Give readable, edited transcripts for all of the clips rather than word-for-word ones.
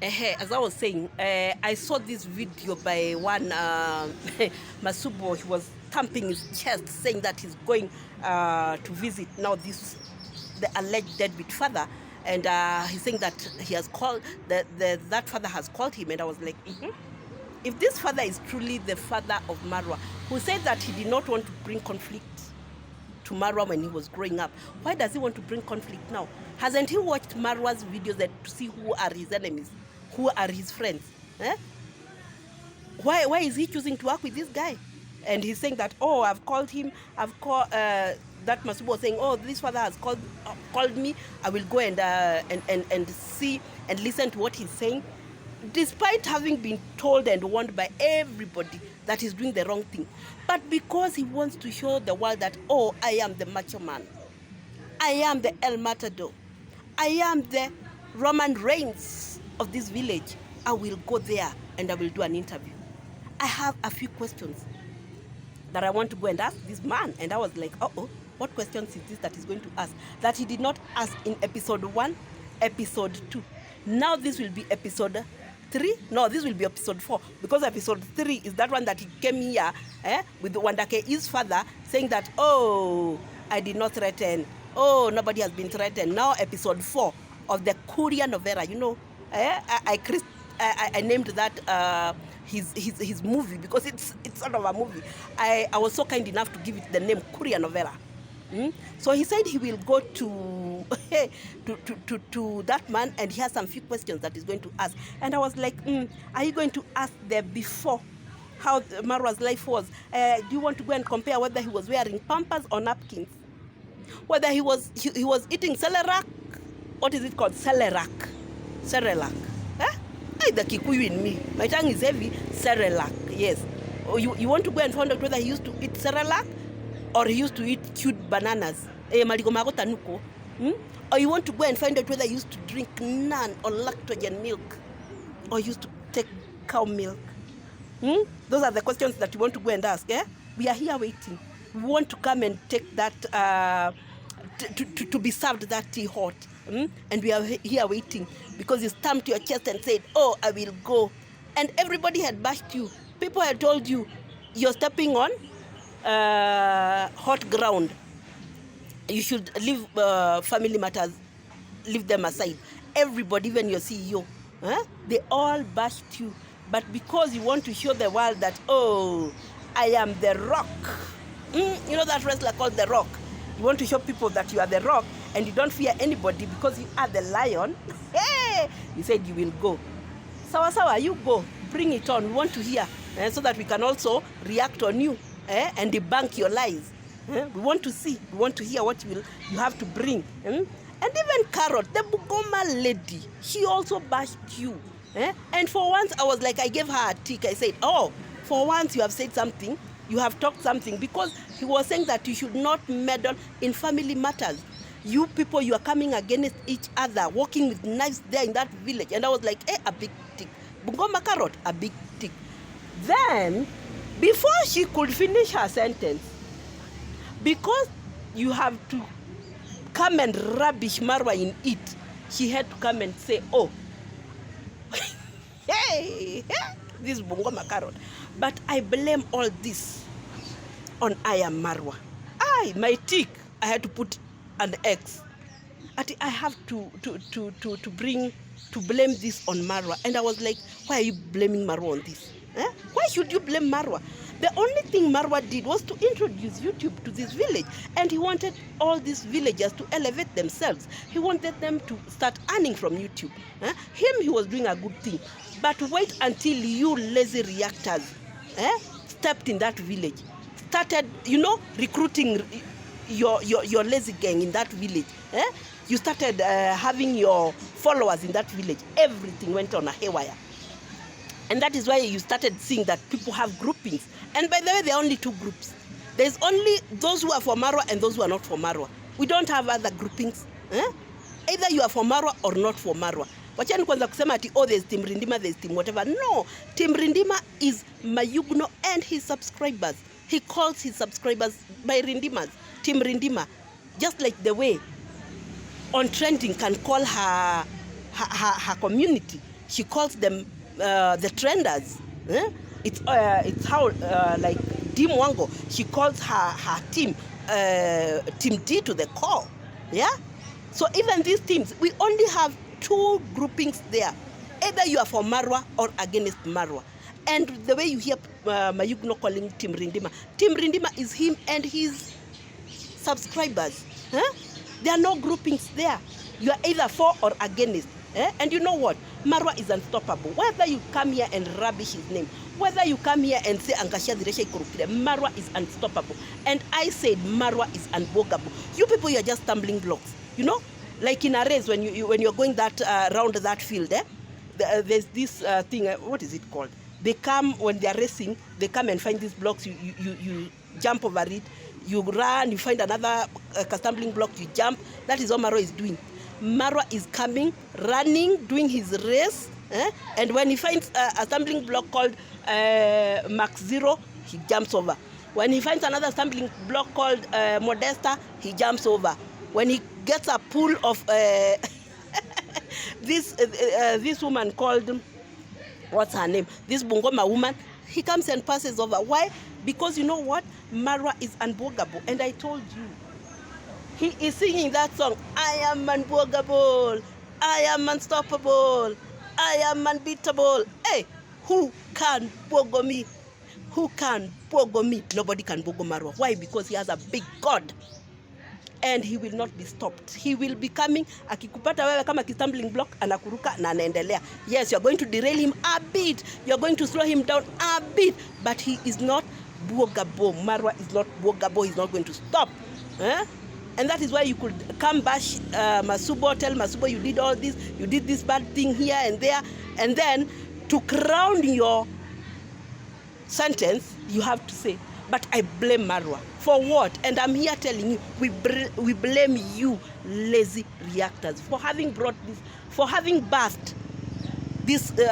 As I was saying, I saw this video by one Masubo. He was thumping his chest, saying that he's going to visit now the alleged deadbeat father, and he's saying that he has called that father has called him, and I was like, if this father is truly the father of Marwa, who said that he did not want to bring conflict to Marwa when he was growing up, why does he want to bring conflict now? Hasn't he watched Marwa's videos to see who are his enemies, who are his friends? Why is he choosing to work with this guy? And he's saying that, oh, I've called him, I've called, that Masubo was saying, oh, this father has called me, I will go and see and listen to what he's saying, despite having been told and warned by everybody that he's doing the wrong thing. But because he wants to show the world that, oh, I am the macho man, I am the El Matador, I am the Roman Reigns of this village, I will go there and I will do an interview. I have a few questions that I want to go and ask this man. And I was like, what questions is this that he's going to ask that he did not ask in episode 1, episode 2? Now this will be episode 3. No, this will be episode 4, because episode 3 is that one that he came here with Wandake's father saying that, oh, I did not threaten. Oh, nobody has been threatened. Now episode 4 of the Korea novella, you know, I named that his movie, because it's sort of a movie. I was so kind enough to give it the name Korea novella. So he said he will go to to that man, and he has some few questions that he's going to ask. And I was like, are you going to ask the before, how Marwa's life was? Do you want to go and compare whether he was wearing pampers or napkins? Whether he was eating Cerelac? What is it called? Cerelac. The Kikuyu in me. My tongue is heavy. Cerelac. Yes. Or you want to go and find out whether he used to eat Cerelac or he used to eat cute bananas. Or you want to go and find out whether he used to drink naan or lactogen milk, or used to take cow milk. Those are the questions that you want to go and ask. We are here waiting. We want to come and take that, to be served that tea hot. And we are here waiting because you stamped your chest and said, oh, I will go. And everybody had bashed you. People had told you you're stepping on hot ground. You should leave family matters, leave them aside. Everybody, even your CEO, they all bashed you. But because you want to show the world that, oh, I am the Rock. You know that wrestler called the Rock? You want to show people that you are the Rock and you don't fear anybody because you are the lion. Hey, you said you will go. Sawa, you go. Bring it on. We want to hear, so that we can also react on you and debunk your lies. We want to see. We want to hear what you have to bring. And even Carrot, the Bugoma lady, she also bashed you. And for once, I was like, I gave her a tick. I said, oh, for once you have said something. You have talked something, because he was saying that you should not meddle in family matters. You people, you are coming against each other, walking with knives there in that village. And I was like, a big tick. Bungoma Carrot, a big tick. Then, before she could finish her sentence, because you have to come and rubbish Marwa in it, she had to come and say, oh, hey, this is Bungoma Carrot. But I blame all this on I am Marwa. My tick, I had to put an X. I have to blame this on Marwa. And I was like, why are you blaming Marwa on this? Why should you blame Marwa? The only thing Marwa did was to introduce YouTube to this village. And he wanted all these villagers to elevate themselves. He wanted them to start earning from YouTube. He was doing a good thing. But wait until you lazy reactors stepped in that village, started, recruiting your lazy gang in that village. You started having your followers in that village. Everything went on a haywire. And that is why you started seeing that people have groupings. And by the way, there are only two groups. There's only those who are for Marwa and those who are not for Marwa. We don't have other groupings. Either you are for Marwa or not for Marwa. Wachani kwanza kusema ati, oh, there's Team Rindima, there's Team whatever. No, Team Rindima is Mayugno and his subscribers. He calls his subscribers by Rindimas, Team Rindima. Just like the way On Trending can call her community She calls them the trenders. It's how like Dim Wango, she calls her team Team D to the core. Yeah. So even these teams, we only have 2 groupings there. Either you are for Marwa or against Marwa. And the way you hear Mayugno calling Team Rindima is him and his subscribers. There are no groupings there. You are either for or against. And you know what? Marwa is unstoppable. Whether you come here and rubbish his name, whether you come here and say Angashia Diresha Ikurupire, Marwa is unstoppable. And I said Marwa is unbogable. You people, you are just stumbling blocks. You know, like in a race when you're going that around that field, there's this thing. What is it called? They come when they are racing. They come and find these blocks. You jump over it. You run. You find another stumbling block. You jump. That is what Marwa is doing. Marwa is coming, running, doing his race, and when he finds a stumbling block called Max 0, he jumps over. When he finds another stumbling block called Modesta, he jumps over. When he gets a pool of this woman called, what's her name? This Bungoma woman, he comes and passes over. Why? Because you know what? Marwa is unbogable. And I told you, he is singing that song, I am unbogable, I am unstoppable, I am unbeatable. Hey, who can bogo me? Who can bogo me? Nobody can bogo Marwa. Why? Because he has a big God. And he will not be stopped. He will be coming, akikupata wewe kama stumbling block, anakuruka na anaendelea. Yes, you're going to derail him a bit. You're going to slow him down a bit. But he is not bogable. Marwa is not bogable. He's not going to stop. And that is why you could come bash Masubo, tell Masubo you did all this, you did this bad thing here and there. And then to crown your sentence, you have to say, but I blame Marwa. For what? And I'm here telling you, we blame you, Lazy Reactors, for having brought this, for having birthed these 3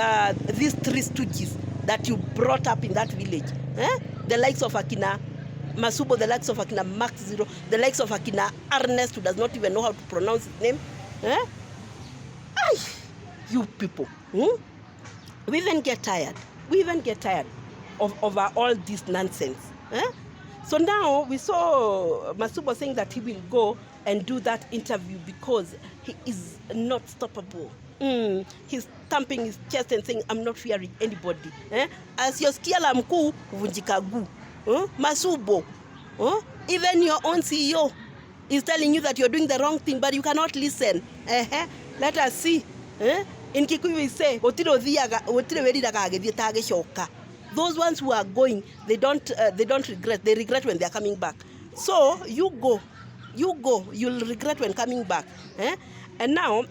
stooges that you brought up in that village. The likes of Akina Masubo, the likes of Akina Max 0, the likes of Akina Ernest, who does not even know how to pronounce his name. Ay, you people. We even get tired. We even get tired of all this nonsense. So now we saw Masubo saying that he will go and do that interview because he is not stoppable. He's thumping his chest and saying, I'm not fearing anybody. As your skiala mkuu vunjikagu. Masubo, even your own CEO is telling you that you're doing the wrong thing, but you cannot listen. Let us see. In Kikuyu we say, those ones who are going, they don't regret. They regret when they are coming back. So you go, you'll regret when coming back. And now,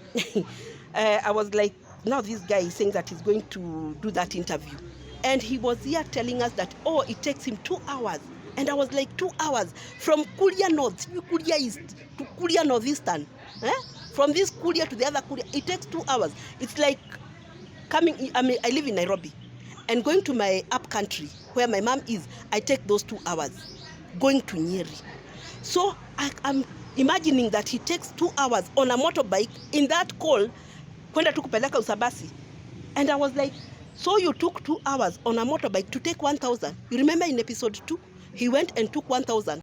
I was like, now this guy is saying that he's going to do that interview. And he was here telling us that, oh, it takes him 2 hours. And I was like, 2 hours from Kuria North, Kuria East to Kuria Northeastern. From this Kuria to the other Kuria, it takes 2 hours. It's like coming, I live in Nairobi. And going to my up country, where my mom is, I take those 2 hours. Going to Nyeri. So I'm imagining that he takes 2 hours on a motorbike in that cold, kwenda tu kupeleka Usabasi. And I was like, so you took 2 hours on a motorbike to take 1,000. You remember in episode 2, he went and took 1,000.